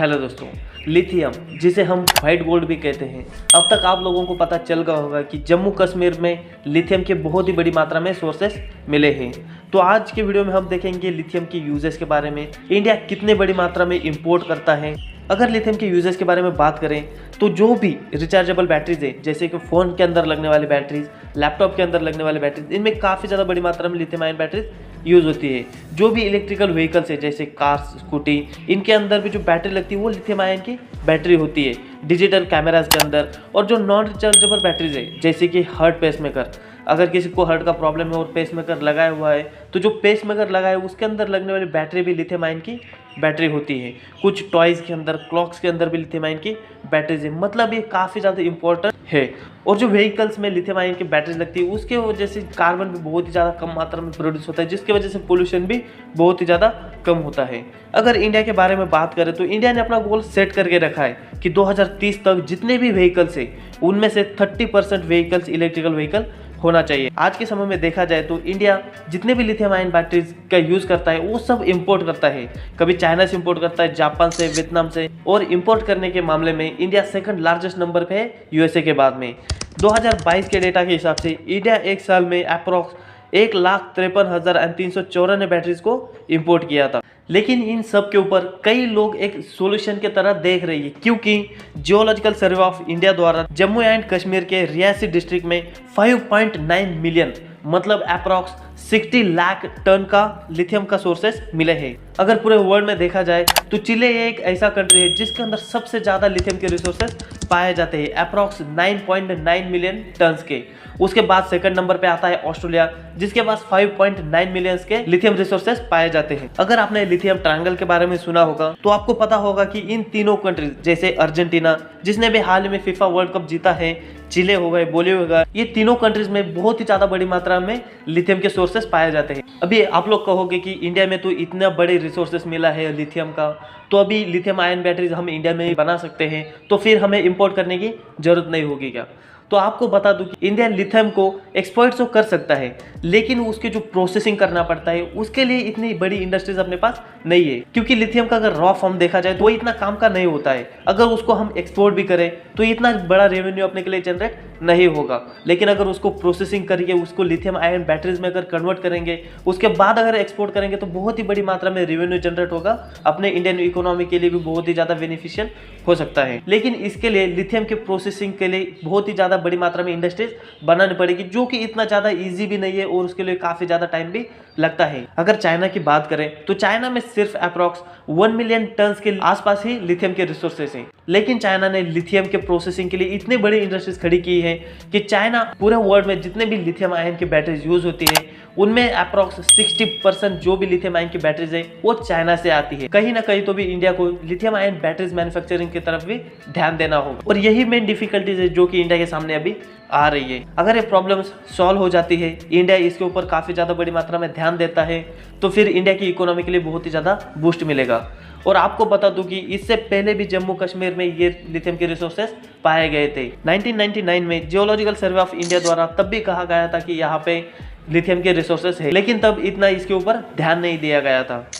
Hello दोस्तों, lithium जिसे हम वाइट गोल्ड भी कहते हैं। अब तक आप लोगों को पता चल गया होगा कि जम्मू कश्मीर में लिथियम के बहुत ही बड़ी मात्रा में सोर्सेस मिले हैं। तो आज के वीडियो में हम देखेंगे लिथियम के यूजेस के बारे में, इंडिया कितने बड़ी मात्रा में इंपोर्ट करता है। अगर लिथियम के यूजेस के बारे में बात करें तो जो भी रिचार्जेबल बैटरीज है, जैसे कि फ़ोन के अंदर लगने वाली बैटरीज, लैपटॉप के अंदर लगने वाली बैटरीज, इनमें काफ़ी ज़्यादा बड़ी मात्रा में लिथियम आयन बैटरीज यूज़ होती है। जो भी इलेक्ट्रिकल व्हीकल्स है जैसे कार, स्कूटी, इनके अंदर भी जो बैटरी लगती है वो लिथियम आयन की बैटरी होती है। डिजिटल कैमराज के अंदर, और जो नॉन रिचार्जेबल बैटरीज है जैसे कि हार्ट पेसमेकर, अगर किसी को हार्ट का प्रॉब्लम है और पेसमेकर लगाया हुआ है तो जो पेसमेकर लगाया है उसके अंदर लगने वाली बैटरी भी लिथियम आयन की बैटरी होती है। कुछ टॉयज़ के अंदर, क्लॉक्स के अंदर भी लिथियम आयन की बैटरीज है। मतलब ये काफ़ी ज़्यादा इंपॉर्टेंट है। और जो व्हीकल्स में लिथियम आयन की बैटरीज लगती है उसके वजह से कार्बन भी बहुत ही ज़्यादा कम मात्रा में प्रोड्यूस होता है, जिसकी वजह से पोल्यूशन भी बहुत ही ज़्यादा कम होता है। अगर इंडिया के बारे में बात करें तो इंडिया ने अपना गोल सेट करके रखा है कि 2030 तक जितने भी व्हीकल्स है उनमें से 30% व्हीकल्स इलेक्ट्रिकल व्हीकल होना चाहिए। आज के समय में देखा जाए तो इंडिया जितने भी लिथियम आयन बैटरीज का यूज़ करता है वो सब इंपोर्ट करता है। कभी चाइना से इंपोर्ट करता है, जापान से, वियतनाम से, और इंपोर्ट करने के मामले में इंडिया सेकंड लार्जेस्ट नंबर पे है यूएसए के बाद में। 2022 के डेटा के हिसाब से इंडिया एक साल में अप्रॉक्स 1,53,394 बैटरीज को इंपोर्ट किया था। लेकिन इन सब के ऊपर कई लोग एक सॉल्यूशन की तरह देख रही है, क्योंकि जियोलॉजिकल सर्वे ऑफ इंडिया द्वारा जम्मू एंड कश्मीर के रियासी डिस्ट्रिक्ट में 5.9 मिलियन मतलब अप्रॉक्स 60 लाख टन का लिथियम का सोर्सेस मिले हैं। अगर पूरे वर्ल्ड में देखा जाए तो चिले एक ऐसा कंट्री है जिसके अंदर सबसे ज़्यादा लिथियम के रिसोर्सेस पाए जाते हैं, अप्रॉक्स 9.9 मिलियन टन्स के। उसके बाद सेकंड नंबर पे आता है ऑस्ट्रेलिया, जिसके पास 5.9 मिलियन के लिथियम रिसोर्सेस पाए जाते हैं। अगर आपने लिथियम ट्रायंगल के बारे में सुना होगा तो आपको पता होगा कि इन तीनों कंट्रीज जैसे अर्जेंटीना, जिसने भी हाल में फीफा वर्ल्ड कप जीता है, चिले हो गए, बोलिविया हो गया, ये तीनों कंट्रीज में बहुत ही ज़्यादा बड़ी मात्रा में लिथियम के सोर्सेस पाए जाते हैं। अभी आप लोग कहोगे कि इंडिया में तो इतना बड़े रिसोर्सेस मिला है लिथियम का, तो अभी लिथियम आयन बैटरीज हम इंडिया में ही बना सकते हैं, तो फिर हमें इंपोर्ट करने की जरूरत नहीं होगी क्या? तो आपको बता दूं कि इंडिया लिथियम को एक्सपोर्ट तो कर सकता है, लेकिन उसके जो प्रोसेसिंग करना पड़ता है उसके लिए इतनी बड़ी इंडस्ट्रीज अपने पास नहीं है। क्योंकि लिथियम का अगर रॉ फॉर्म देखा जाए तो इतना काम का नहीं होता है। अगर उसको हम एक्सपोर्ट भी करें तो इतना बड़ा रेवेन्यू अपने के लिए जनरेट नहीं होगा। लेकिन अगर उसको प्रोसेसिंग करके उसको लिथियम आयन बैटरीज में अगर कन्वर्ट करेंगे, उसके बाद अगर एक्सपोर्ट करेंगे तो बहुत ही बड़ी मात्रा में रेवेन्यू जनरेट होगा। अपने इंडियन इकोनॉमी के लिए भी बहुत ही ज़्यादा बेनिफिशियल हो सकता है। लेकिन इसके लिए लिथियम के प्रोसेसिंग के लिए बहुत ही ज़्यादा बड़ी मात्रा में इंडस्ट्रीज बनानी पड़ेगी, जो कि इतना ज़्यादा ईजी भी नहीं है और उसके लिए काफ़ी ज़्यादा टाइम भी लगता है। अगर चाइना की बात करें तो चाइना में सिर्फ अप्रॉक्स 1 मिलियन टन्स के आसपास ही लिथियम के रिसोर्सेस हैं। लेकिन चाइना ने लिथियम के प्रोसेसिंग के लिए इतने बड़ी इंडस्ट्रीज खड़ी की है कि चाइना पूरे वर्ल्ड में जितने भी लिथियम आयन की बैटरीज यूज होती है उनमें अप्रॉक्स 60% जो भी लिथियम आयन की बैटरीज है वो चाइना से आती है। कहीं ना कहीं तो भी इंडिया को लिथियम आयन बैटरीज मैन्युफैक्चरिंग की तरफ भी ध्यान देना होगा, और यही मेन डिफिकल्टीज है जो कि इंडिया के सामने अभी आ रही है। अगर ये प्रॉब्लम्स सॉल्व हो जाती है, इंडिया इसके ऊपर काफ़ी ज़्यादा बड़ी मात्रा में ध्यान देता है, तो फिर इंडिया की इकोनॉमी के लिए बहुत ही ज़्यादा बूस्ट मिलेगा। और आपको बता दूं कि इससे पहले भी जम्मू कश्मीर में ये लिथियम के रिसोर्सेस पाए गए थे। 1999 में जियोलॉजिकल सर्वे ऑफ इंडिया द्वारा तब भी कहा गया था कि यहाँ पे लिथियम के रिसोर्सेस है, लेकिन तब इतना इसके ऊपर ध्यान नहीं दिया गया था।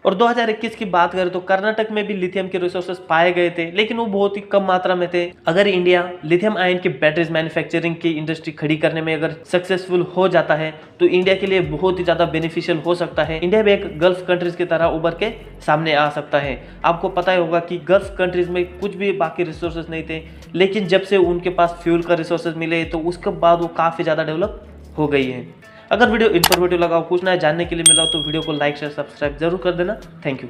और 2021 की बात करें तो कर्नाटक में भी लिथियम के रिसोर्सेस पाए गए थे, लेकिन वो बहुत ही कम मात्रा में थे। अगर इंडिया लिथियम आयन की बैटरीज मैन्युफैक्चरिंग की इंडस्ट्री खड़ी करने में अगर सक्सेसफुल हो जाता है तो इंडिया के लिए बहुत ही ज़्यादा बेनिफिशियल हो सकता है। इंडिया भी एक गल्फ कंट्रीज की तरह उभर के सामने आ सकता है। आपको पता ही होगा कि गल्फ कंट्रीज में कुछ भी बाकी रिसोर्सेज नहीं थे, लेकिन जब से उनके पास फ्यूल का रिसोर्सेज मिले तो उसके बाद वो काफ़ी ज़्यादा डेवलप हो गई है। अगर वीडियो इन्फॉर्मेटिव लगा, कुछ नया जानने के लिए मिला तो वीडियो को लाइक, शेयर, सब्सक्राइब जरूर कर देना। Thank you.